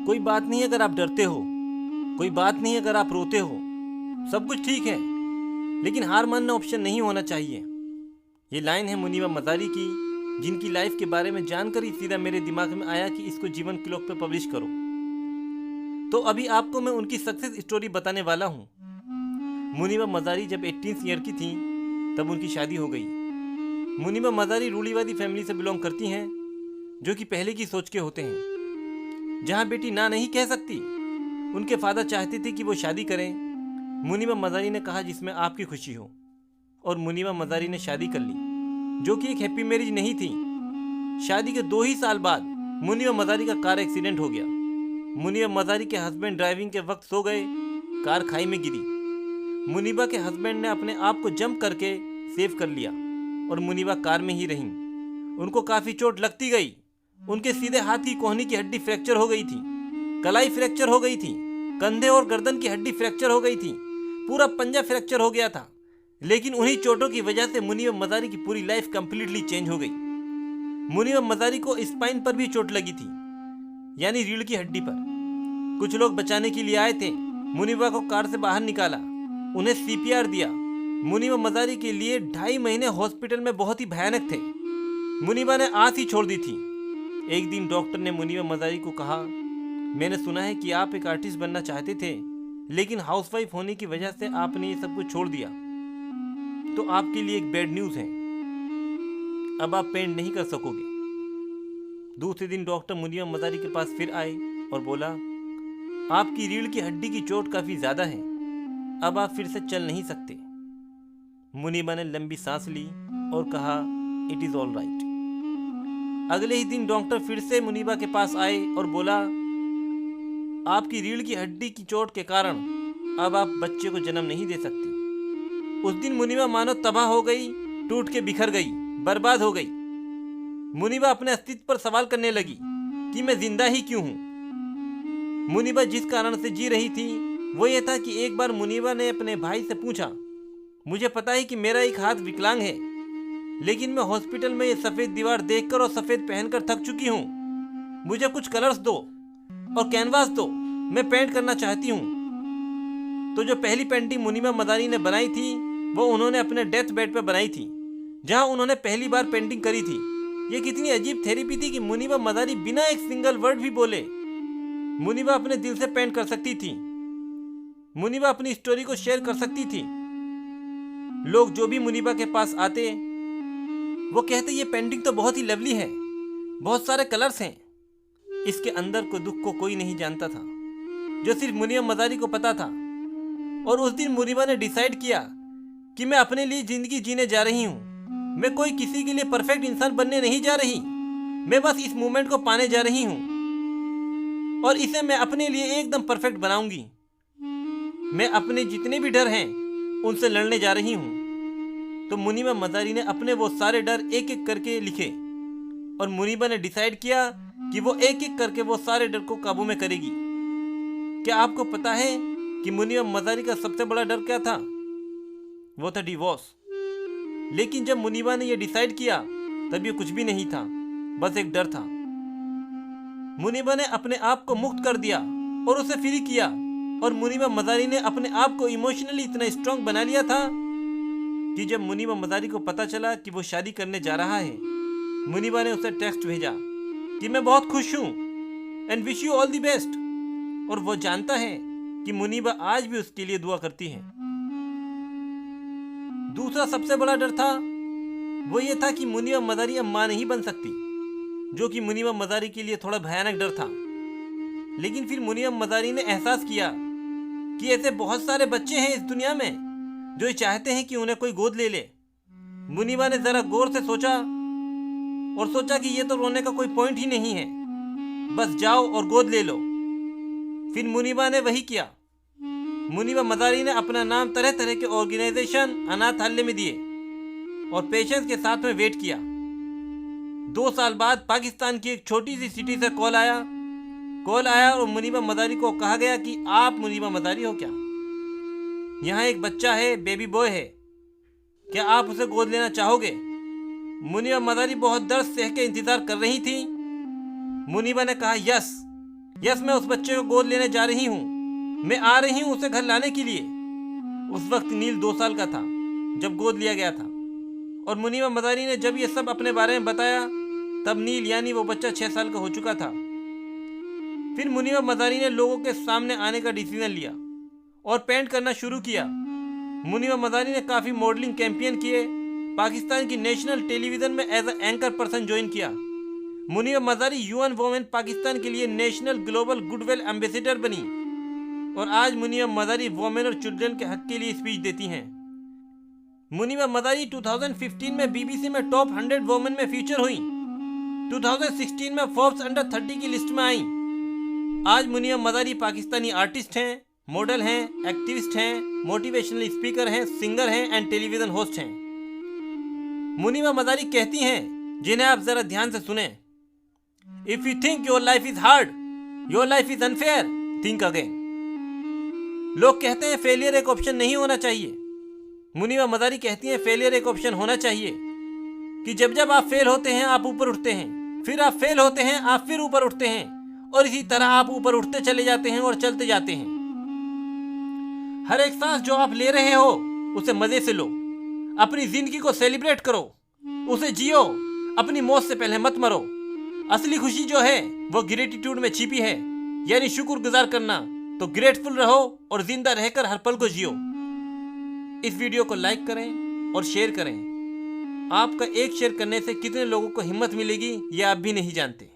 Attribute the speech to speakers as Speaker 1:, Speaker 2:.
Speaker 1: कोई बात नहीं अगर आप डरते हो, कोई बात नहीं अगर आप रोते हो, सब कुछ ठीक है, लेकिन हार मानना ऑप्शन नहीं होना चाहिए। ये लाइन है मुनीबा मज़ारी की, जिनकी लाइफ के बारे में जानकर ही सीधा मेरे दिमाग में आया कि इसको जीवन क्लॉक पे पब्लिश करो। तो अभी आपको मैं उनकी सक्सेस स्टोरी बताने वाला हूँ। मुनीबा मज़ारी जब 18 ईयर की थी तब उनकी शादी हो गई। मुनीबा मज़ारी रूढ़िवादी फैमिली से बिलोंग करती हैं, जो कि पहले की सोच के होते हैं, जहाँ बेटी ना नहीं कह सकती। उनके फादर चाहते थे कि वो शादी करें। मुनीबा मज़ारी ने कहा जिसमें आपकी खुशी हो, और मुनीबा मज़ारी ने शादी कर ली, जो कि एक हैप्पी मैरिज नहीं थी। शादी के 2 ही साल बाद मुनीबा मज़ारी का कार एक्सीडेंट हो गया। मुनीबा मज़ारी के हस्बैंड ड्राइविंग के वक्त सो गए, कार खाई में गिरी। मुनीबा के हस्बैंड ने अपने आप को जंप करके सेव कर लिया और मुनीबा कार में ही रहीं। उनको काफ़ी चोट लगती गई। उनके सीधे हाथ की कोहनी की हड्डी फ्रैक्चर हो गई थी, कलाई फ्रैक्चर हो गई थी, कंधे और गर्दन की हड्डी फ्रैक्चर हो गई थी, पूरा पंजा फ्रैक्चर हो गया था। लेकिन उन्हीं चोटों की वजह से मुनीबा मज़ारी की पूरी लाइफ कंप्लीटली चेंज हो गई। मुनीबा मज़ारी को स्पाइन पर भी चोट लगी थी, यानी रीढ़ की हड्डी पर। कुछ लोग बचाने के लिए आए थे। मुनीबा को कार से बाहर निकाला, उन्हें सीपीआर दिया। मुनीबा मज़ारी के लिए 2.5 महीने हॉस्पिटल में बहुत ही भयानक थे। मुनीबा ने आस ही छोड़ दी थी। एक दिन डॉक्टर ने मुनीबा मज़ारी को कहा, मैंने सुना है कि आप एक आर्टिस्ट बनना चाहते थे, लेकिन हाउसवाइफ होने की वजह से आपने ये सब कुछ छोड़ दिया। तो आपके लिए एक बैड न्यूज़ है, अब आप पेंट नहीं कर सकोगे। दूसरे दिन डॉक्टर मुनीबा मज़ारी के पास फिर आए और बोला, आपकी रीढ़ की हड्डी की चोट काफ़ी ज़्यादा है, अब आप फिर से चल नहीं सकते। मुनीबा ने लंबी सांस ली और कहा, इट इज़ ऑल राइट। अगले ही दिन डॉक्टर फिर से मुनीबा के पास आए और बोला, आपकी रीढ़ की हड्डी की चोट के कारण अब आप बच्चे को जन्म नहीं दे सकती। उस दिन मुनीबा मानो तबाह हो गई, टूट के बिखर गई, बर्बाद हो गई। मुनीबा अपने अस्तित्व पर सवाल करने लगी कि मैं जिंदा ही क्यों हूं। मुनीबा जिस कारण से जी रही थी वो ये था कि एक बार मुनीबा ने अपने भाई से पूछा, मुझे पता है कि मेरा एक हाथ विकलांग है, लेकिन मैं हॉस्पिटल में ये सफ़ेद दीवार देखकर और सफ़ेद पहनकर थक चुकी हूँ। मुझे कुछ कलर्स दो और कैनवास दो, मैं पेंट करना चाहती हूँ। तो जो पहली पेंटिंग मुनीबा मज़ारी ने बनाई थी वो उन्होंने अपने डेथ बेड पर बनाई थी, जहाँ उन्होंने पहली बार पेंटिंग करी थी। ये कितनी अजीब थेरेपी थी कि मुनीबा मज़ारी बिना एक सिंगल वर्ड भी बोले मुनीबा अपने दिल से पेंट कर सकती थी। मुनीबा अपनी स्टोरी को शेयर कर सकती थी। लोग जो भी मुनीबा के पास आते वो कहते, ये पेंटिंग तो बहुत ही लवली है, बहुत सारे कलर्स हैं। इसके अंदर को दुख को कोई नहीं जानता था, जो सिर्फ मुनीबा मज़ारी को पता था। और उस दिन मुनीबा ने डिसाइड किया कि मैं अपने लिए ज़िंदगी जीने जा रही हूँ। मैं कोई किसी के लिए परफेक्ट इंसान बनने नहीं जा रही, मैं बस इस मोमेंट को पाने जा रही हूँ और इसे मैं अपने लिए एकदम परफेक्ट बनाऊंगी। मैं अपने जितने भी डर हैं उनसे लड़ने जा रही हूँ। तो मुनीबा मज़ारी ने अपने वो सारे डर एक एक करके लिखे और मुनीबा ने डिसाइड किया कि वो एक एक करके वो सारे डर को काबू में करेगी। क्या आपको पता है कि मुनीबा मज़ारी का सबसे बड़ा डर क्या था? वो था डिवोर्स। लेकिन जब मुनीबा ने ये डिसाइड किया तब ये कुछ भी नहीं था, बस एक डर था। मुनीबा ने अपने आप को मुक्त कर दिया और उसे फ्री किया, और मुनीबा मज़ारी ने अपने आप को इमोशनली इतना स्ट्रांग बना लिया था कि जब मुनीबा मज़ारी को पता चला कि वो शादी करने जा रहा है, मुनीबा ने उसे टेक्स्ट भेजा कि मैं बहुत खुश हूँ and wish you all the best. और वो जानता है कि मुनीबा आज भी उसके लिए दुआ करती है। दूसरा सबसे बड़ा डर था वो ये था कि मुनीबा मज़ारी अब मां नहीं बन सकती, जो कि मुनीबा मज़ारी के लिए थोड़ा भयानक डर था। लेकिन फिर मुनीबा मज़ारी ने एहसास किया कि ऐसे बहुत सारे बच्चे हैं इस दुनिया में जो चाहते हैं कि उन्हें कोई गोद ले ले। मुनीबा ने जरा गौर से सोचा कि ये तो रोने का कोई पॉइंट ही नहीं है, बस जाओ और गोद ले लो। फिर मुनीबा ने वही किया। मुनीबा मज़ारी ने अपना नाम तरह तरह के ऑर्गेनाइजेशन अनाथालय में दिए और पेशेंस के साथ में वेट किया। 2 साल बाद पाकिस्तान की एक छोटी सी सिटी से कॉल आया और मुनीबा मज़ारी को कहा गया कि आप मुनीबा मज़ारी हो क्या? यहाँ एक बच्चा है, बेबी बॉय है, क्या आप उसे गोद लेना चाहोगे? मुनीबा मज़ारी बहुत दर्द सह के इंतजार कर रही थी। मुनीबा ने कहा यस, यस, मैं उस बच्चे को गोद लेने जा रही हूँ। मैं आ रही हूँ उसे घर लाने के लिए। उस वक्त नील 2 साल का था जब गोद लिया गया था, और मुनीबा मदारी ने जब ये सब अपने बारे में बताया तब नील यानी वो बच्चा 6 साल का हो चुका था। फिर मुनीबा मदारी ने लोगों के सामने आने का डिसीजन लिया और पेंट करना शुरू किया। मुनीबा मदारी ने काफ़ी मॉडलिंग कैंपेन किए, पाकिस्तान की नेशनल टेलीविज़न में as a anchor person join किया। मुनीबा मदारी यूएन वोमेन पाकिस्तान के लिए नेशनल ग्लोबल गुडविल एम्बेसडर बनी, और आज मुनीबा मदारी वोमेन और चिल्ड्रन के हक के लिए स्पीच देती हैं। मुनीबा मदारी 2015 में बीबीसी में टॉप 100 वोमेन में फीचर हुई। 2016 में फोर्ब्स अंडर 30 की लिस्ट में आई। आज मुनीबा मदारी पाकिस्तानी आर्टिस्ट हैं, मॉडल हैं, एक्टिविस्ट हैं, मोटिवेशनल स्पीकर हैं, सिंगर हैं एंड टेलीविजन होस्ट हैं। मुनीबा मदारी कहती हैं, जिन्हें आप जरा ध्यान से सुने, if you think your life is hard, your life is unfair, think again. लोग कहते हैं फेलियर एक ऑप्शन नहीं होना चाहिए। मुनीबा मदारी कहती हैं फेलियर एक ऑप्शन होना चाहिए, कि जब जब आप फेल होते हैं आप ऊपर उठते हैं, फिर आप फेल होते हैं आप फिर ऊपर उठते हैं, और इसी तरह आप ऊपर उठते चले जाते हैं और चलते जाते हैं। हर एक सांस जो आप ले रहे हो उसे मजे से लो, अपनी जिंदगी को सेलिब्रेट करो, उसे जियो, अपनी मौत से पहले मत मरो। असली खुशी जो है वो ग्रेटिट्यूड में छिपी है, यानी शुक्रगुजार करना। तो ग्रेटफुल रहो और जिंदा रहकर हर पल को जियो। इस वीडियो को लाइक करें और शेयर करें। आपका एक शेयर करने से कितने लोगों को हिम्मत मिलेगी ये आप भी नहीं जानते।